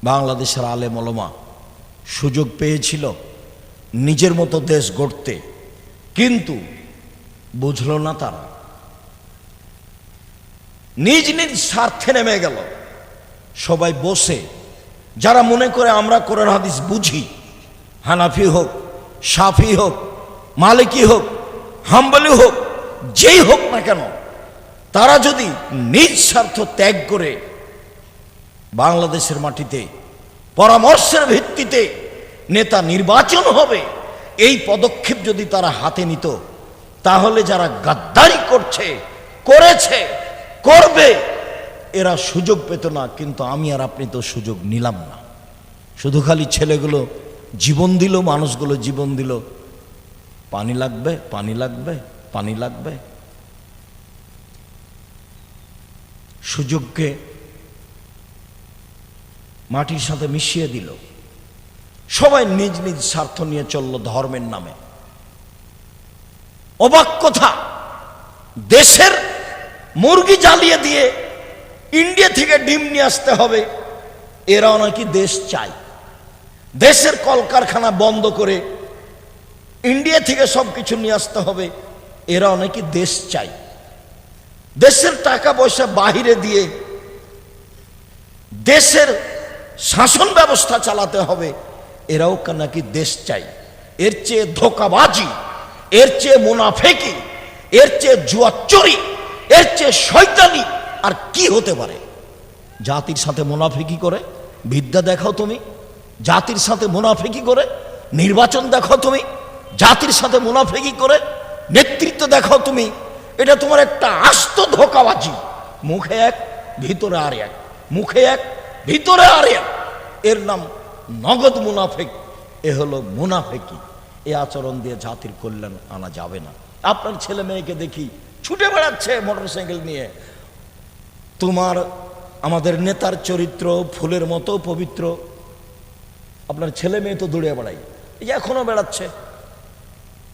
বাংলাদেশের আলেম ওলামা সুযোগ পেয়েছিল নিজের মতো দেশ গড়তে, কিন্তু বুঝল না তারা, নিজ নিজ স্বার্থে নেমে গেল। সবাই বসে যারা মনে করে আমরা কোরআন হাদিস বুঝি, হানাফি হোক, শাফি হোক, মালিকি হোক, হাম্বলি হোক, যেই হোক না কেন, তারা যদি নিজ স্বার্থ ত্যাগ করে বাংলাদেশের মাটিতে পরামর্শের ভিত্তিতে নেতা নির্বাচন হবে, এই পদক্ষেপ যদি তারা হাতে নিত, তাহলে যারা গাদ্দারি করছে, করেছে, করবে, এরা সুযোগ পেত না। কিন্তু আমি আর আপনি তো সুযোগ নিলাম না। শুধু খালি ছেলেগুলো জীবন দিল, মানুষগুলো জীবন দিল, পানি লাগবে, পানি লাগবে, পানি লাগবে। সুযোগকে মাটির সাথে মিশিয়ে দিল। সবাই নিজ নিজ স্বার্থ নিয়ে চলল ধর্মের নামে। অবাক কথা, দেশের মুরগি জ্বালিয়ে দিয়ে ইন্ডিয়া থেকে ডিম নিয়ে আসতে হবে, এরাও নাকি দেশ চায়। দেশের কলকারখানা বন্ধ করে ইন্ডিয়া থেকে সবকিছু নিয়ে আসতে হবে, এরাও নাকি দেশ চায়। দেশের টাকা পয়সা বাহিরে দিয়ে দেশের শাসন ব্যবস্থা চালাতে হবে, এরাও নাকি দেশ চাই। এর চেয়ে ধোঁকাবাজি, এর চেয়ে মুনাফেকি, এর চেয়ে জুয়াচুরি, এর চেয়ে শয়তানি আর কি হতে পারে? জাতির সাথে মুনাফেকি করে বিদ্যা দেখাও তুমি, জাতির সাথে মুনাফেকি করে নির্বাচন দেখাও তুমি, জাতির সাথে মুনাফেকি করে নেতৃত্ব দেখাও তুমি। এটা তোমার একটা আস্ত ধোঁকাবাজি। মুখে এক, ভিতরে আর এক, মুখে এক, ভিতরে আর এক। এর নাম নগদ মুনাফেক। এ হলো মুনাফেকি। এ আচরণ দিয়ে জাতির কল্যাণ আনা যাবে না। আপনার ছেলে মেয়েকে দেখি ছুটে বেড়াচ্ছে মোটরসাইকেল নিয়ে। তোমার আমাদের নেতার চরিত্র ফুলের মতো পবিত্র, আপনার ছেলে মেয়ে তো দৌড়ে বেড়াই, এই এখনো বেড়াচ্ছে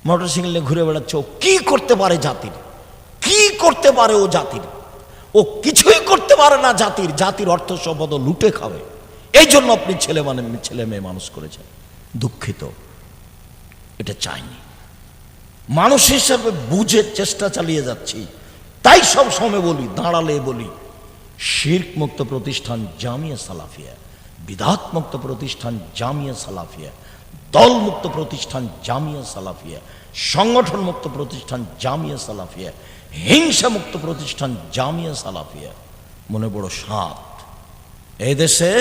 মোটরসাইকেল নিয়ে ঘুরে বেড়াচ্ছে। ও কি করতে পারে জাতির? কি করতে পারে ও জাতির? ও কিছুই করতে পারে না জাতির। জাতির অর্থ সম্পদ লুটে খাবে। এই জন্য আপনি ছেলে মেয়ে মানুষ করেছেন। দুঃখিত, এটা চাইনি। মানুষ হিসাবে বুঝে চেষ্টা চালিয়ে যাচ্ছি। তাই সব সময় বলি, দাঁড়ালে বলি, শিরক মুক্ত প্রতিষ্ঠান জামিয়া সালাফিয়া, বিদআত মুক্ত প্রতিষ্ঠান জামিয়া সালাফিয়া, দল মুক্ত প্রতিষ্ঠান জামিয়া সালাফিয়া, সংগঠন মুক্ত প্রতিষ্ঠান জামিয়া সালাফিয়া, হিংসা মুক্ত প্রতিষ্ঠান জামিয়া সালাফিয়া। মনে বড় সাত, এই দেশে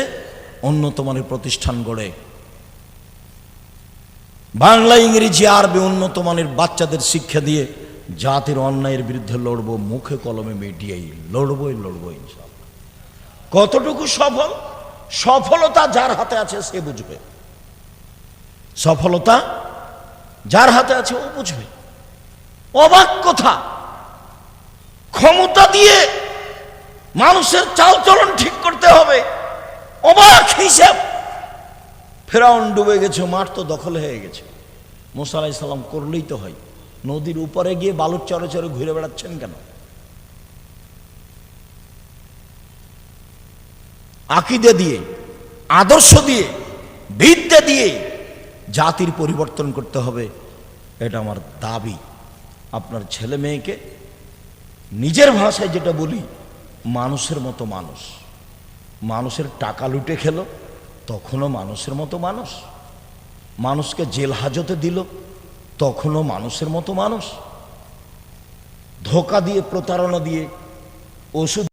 উন্নত মানের প্রতিষ্ঠান গড়ে বাংলা, ইংরেজি, আরবি উন্নত মানের বাচ্চাদের শিক্ষা দিয়ে জাতির অন্যায়ের বিরুদ্ধে লড়বো। মুখে কলমে মিডিয়াই লড়বই ইনশাআল্লাহ। কতটুকু সফল? সফলতা যার হাতে আছে সে বুঝবে। সফলতা যার হাতে আছে ও বুঝবে। অবাক কথা, ক্ষমতা দিয়ে মানুষের চালচলন ঠিক করতে হবে, অবাক হিসাব। ফেরাউন ডুবে গেছে, মাঠ তো দখল হয়ে গেছে। মুসা আলাইহিস সালাম করলেই তো হয়। নদীর উপরে গিয়ে বালুর চরে চরে ঘুরে বেড়াচ্ছেন কেন? আকীদা দিয়ে, আদর্শ দিয়ে, বিদ্যা দিয়ে জাতির পরিবর্তন করতে হবে। এটা আমার দাবি। আপনার ছেলে মেয়েকে নিজের ভাষায় যেটা বলি, মানুষের মতো মানুষ। মানুষের টাকা লুটে খেলো, তখনও মানুষের মতো মানুষ। মানুষকে জেল হাজতে দিল, তখনও মানুষের মতো মানুষ। ধোঁকা দিয়ে, প্রতারণা দিয়ে, ওষুধ